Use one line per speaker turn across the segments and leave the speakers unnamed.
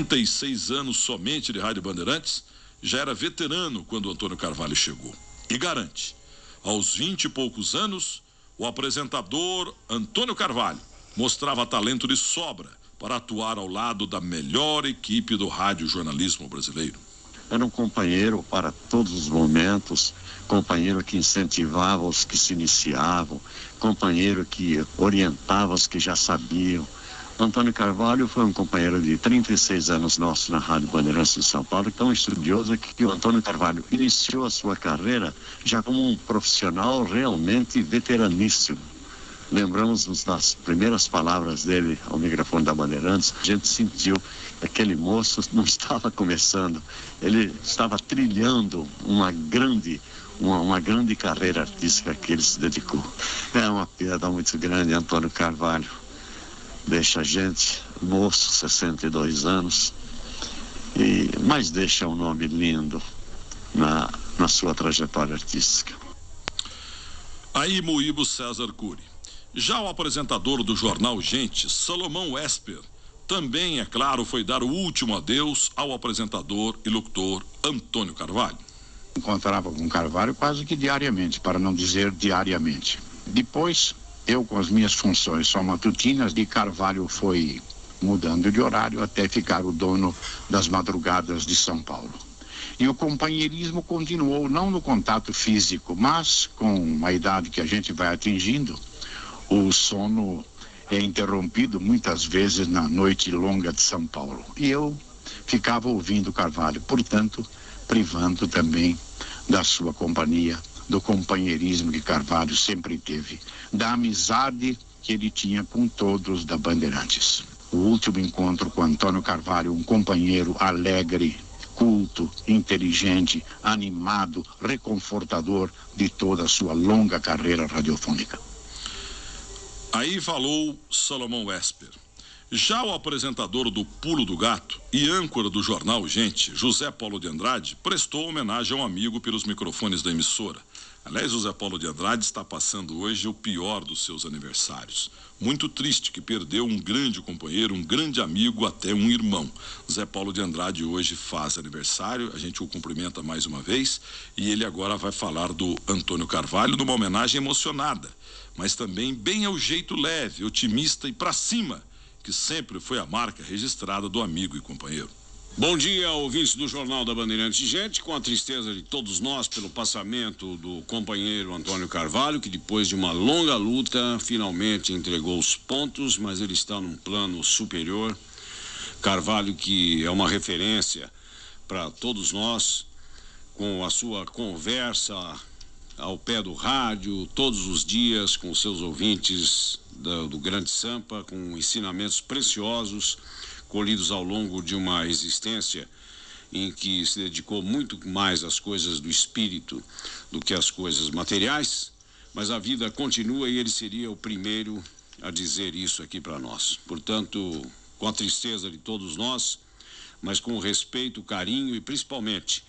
36 anos somente de Rádio Bandeirantes, já era veterano quando Antônio Carvalho chegou. E garante, aos 20 e poucos anos, o apresentador Antônio Carvalho mostrava talento de sobra para atuar ao lado da melhor equipe do rádio-jornalismo brasileiro.
Era um companheiro para todos os momentos, companheiro que incentivava os que se iniciavam, companheiro que orientava os que já sabiam. Antônio Carvalho foi um companheiro de 36 anos nosso na Rádio Bandeirantes de São Paulo, tão estudioso que o Antônio Carvalho iniciou a sua carreira já como um profissional realmente veteraníssimo. Lembramos-nos das primeiras palavras dele ao microfone da Bandeirantes. A gente sentiu que aquele moço não estava começando, ele estava trilhando uma grande carreira artística que ele se dedicou. É uma perda muito grande, Antônio Carvalho. Deixa a gente, moço, 62 anos, mas deixa um nome lindo na sua trajetória artística.
Aí Moíbo César Cury. Já o apresentador do jornal Gente, Salomão Wesper, também, é claro, foi dar o último adeus ao apresentador e locutor Antônio Carvalho.
Encontrava com Carvalho quase que diariamente, para não dizer diariamente. Depois, eu com as minhas funções só matutinas, de Carvalho foi mudando de horário até ficar o dono das madrugadas de São Paulo. E o companheirismo continuou, não no contato físico, mas com a idade que a gente vai atingindo, o sono é interrompido muitas vezes na noite longa de São Paulo. E eu ficava ouvindo Carvalho, portanto, privando também da sua companhia, do companheirismo que Carvalho sempre teve, da amizade que ele tinha com todos da Bandeirantes. O último encontro com Antônio Carvalho, um companheiro alegre, culto, inteligente, animado, reconfortador de toda a sua longa carreira radiofônica.
Aí falou Salomão Wesper. Já o apresentador do Pulo do Gato e âncora do jornal Gente, José Paulo de Andrade, prestou homenagem a um amigo pelos microfones da emissora. Aliás, José Paulo de Andrade está passando hoje o pior dos seus aniversários. Muito triste que perdeu um grande companheiro, um grande amigo, até um irmão. Zé Paulo de Andrade hoje faz aniversário, a gente o cumprimenta mais uma vez e ele agora vai falar do Antônio Carvalho numa homenagem emocionada, mas também bem ao jeito leve, otimista e pra cima, que sempre foi a marca registrada do amigo e companheiro.
Bom dia, ouvintes do Jornal da Bandeirantes. Gente, com a tristeza de todos nós pelo passamento do companheiro Antônio Carvalho, que depois de uma longa luta, finalmente entregou os pontos, mas ele está num plano superior. Carvalho, que é uma referência para todos nós, com a sua conversa ao pé do rádio, todos os dias, com seus ouvintes do Grande Sampa, com ensinamentos preciosos, colhidos ao longo de uma existência em que se dedicou muito mais às coisas do espírito do que às coisas materiais, mas a vida continua e ele seria o primeiro a dizer isso aqui para nós. Portanto, com a tristeza de todos nós, mas com o respeito, o carinho e principalmente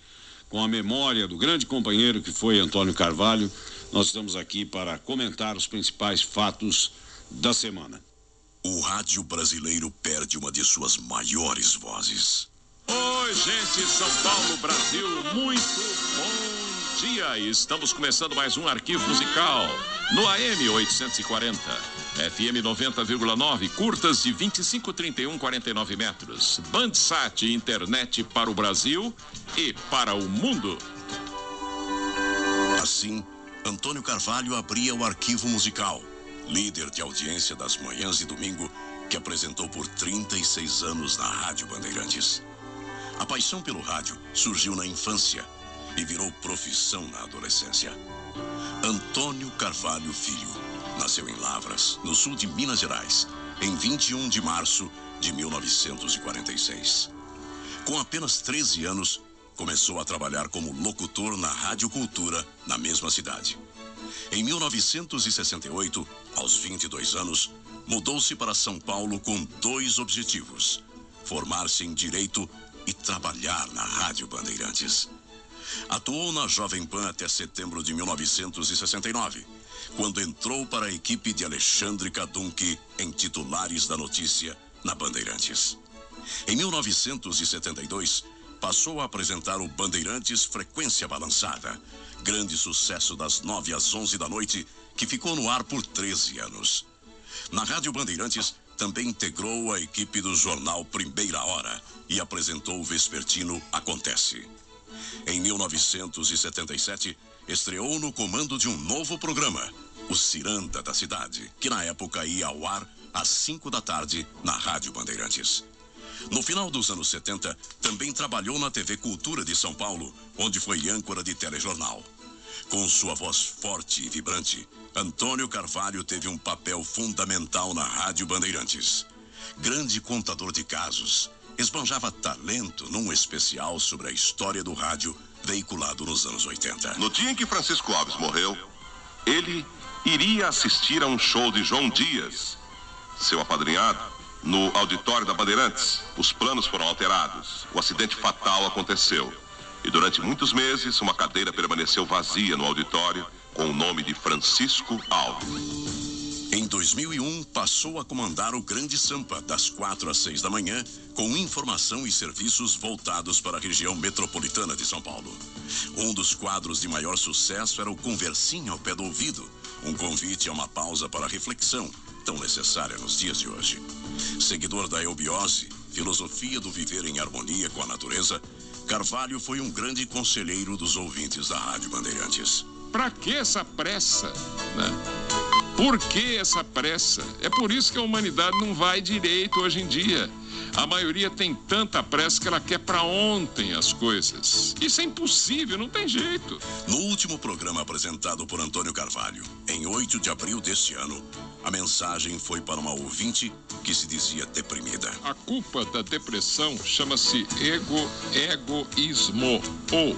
com a memória do grande companheiro que foi Antônio Carvalho, nós estamos aqui para comentar os principais fatos da semana.
O rádio brasileiro perde uma de suas maiores vozes.
Oi, gente, São Paulo, Brasil, muito bom dia. Estamos começando mais um Arquivo Musical no AM 840, FM 90,9, curtas de 25, 31, 49 metros. Bandsat, internet para o Brasil e para o mundo.
Assim, Antônio Carvalho abria o Arquivo Musical, líder de audiência das manhãs de domingo, que apresentou por 36 anos na Rádio Bandeirantes. A paixão pelo rádio surgiu na infância e virou profissão na adolescência. Antônio Carvalho Filho nasceu em Lavras, no sul de Minas Gerais, em 21 de março de 1946. Com apenas 13 anos, começou a trabalhar como locutor na Rádio Cultura, na mesma cidade. Em 1968, aos 22 anos, mudou-se para São Paulo com 2 objetivos: formar-se em Direito e trabalhar na Rádio Bandeirantes. Atuou na Jovem Pan até setembro de 1969, quando entrou para a equipe de Alexandre Kadunki em Titulares da Notícia, na Bandeirantes. Em 1972, passou a apresentar o Bandeirantes Frequência Balançada, grande sucesso das 9 às 11 da noite, que ficou no ar por 13 anos. Na Rádio Bandeirantes, também integrou a equipe do jornal Primeira Hora e apresentou o vespertino Acontece. Em 1977, estreou no comando de um novo programa, o Ciranda da Cidade, que na época ia ao ar às 5 da tarde na Rádio Bandeirantes. No final dos anos 70, também trabalhou na TV Cultura de São Paulo, onde foi âncora de telejornal. Com sua voz forte e vibrante, Antônio Carvalho teve um papel fundamental na Rádio Bandeirantes. Grande contador de casos, esbanjava talento num especial sobre a história do rádio veiculado nos anos 80.
No dia em que Francisco Alves morreu, ele iria assistir a um show de João Dias, seu apadrinhado, no auditório da Bandeirantes. Os planos foram alterados. O acidente fatal aconteceu. E durante muitos meses, uma cadeira permaneceu vazia no auditório com o nome de Francisco Alves.
Em 2001, passou a comandar o Grande Sampa, das 4 às 6 da manhã, com informação e serviços voltados para a região metropolitana de São Paulo. Um dos quadros de maior sucesso era o Conversinha ao Pé do Ouvido, um convite a uma pausa para a reflexão, tão necessária nos dias de hoje. Seguidor da eubiose, filosofia do viver em harmonia com a natureza, Carvalho foi um grande conselheiro dos ouvintes da Rádio Bandeirantes.
Pra que essa pressa, né? Por que essa pressa? É por isso que a humanidade não vai direito hoje em dia. A maioria tem tanta pressa que ela quer para ontem as coisas. Isso é impossível, não tem jeito.
No último programa apresentado por Antônio Carvalho, em 8 de abril deste ano, a mensagem foi para uma ouvinte que se dizia deprimida.
A culpa da depressão chama-se egoísmo, ou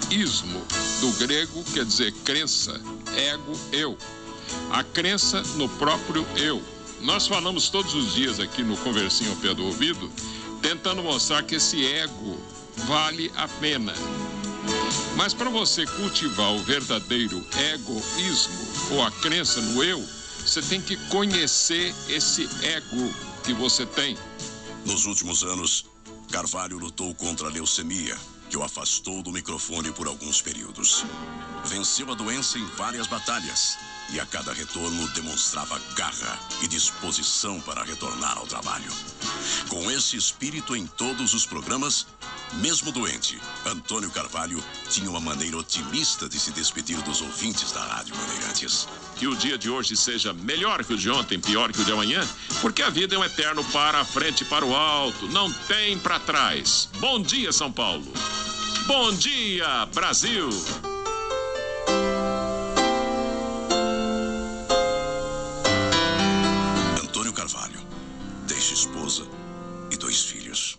ismo, do grego quer dizer crença, ego, eu. A crença no próprio eu. Nós falamos todos os dias aqui no Conversinho ao Pé do Ouvido, tentando mostrar que esse ego vale a pena. Mas para você cultivar o verdadeiro egoísmo, ou a crença no eu, você tem que conhecer esse ego que você tem.
Nos últimos anos, Carvalho lutou contra a leucemia, que o afastou do microfone por alguns períodos. Venceu a doença em várias batalhas e a cada retorno demonstrava garra e disposição para retornar ao trabalho. Com esse espírito em todos os programas, mesmo doente, Antônio Carvalho tinha uma maneira otimista de se despedir dos ouvintes da Rádio Bandeirantes.
Que o dia de hoje seja melhor que o de ontem, pior que o de amanhã, porque a vida é um eterno para a frente e para o alto, não tem para trás. Bom dia, São Paulo. Bom dia, Brasil.
Antônio Carvalho deixa esposa e 2 filhos.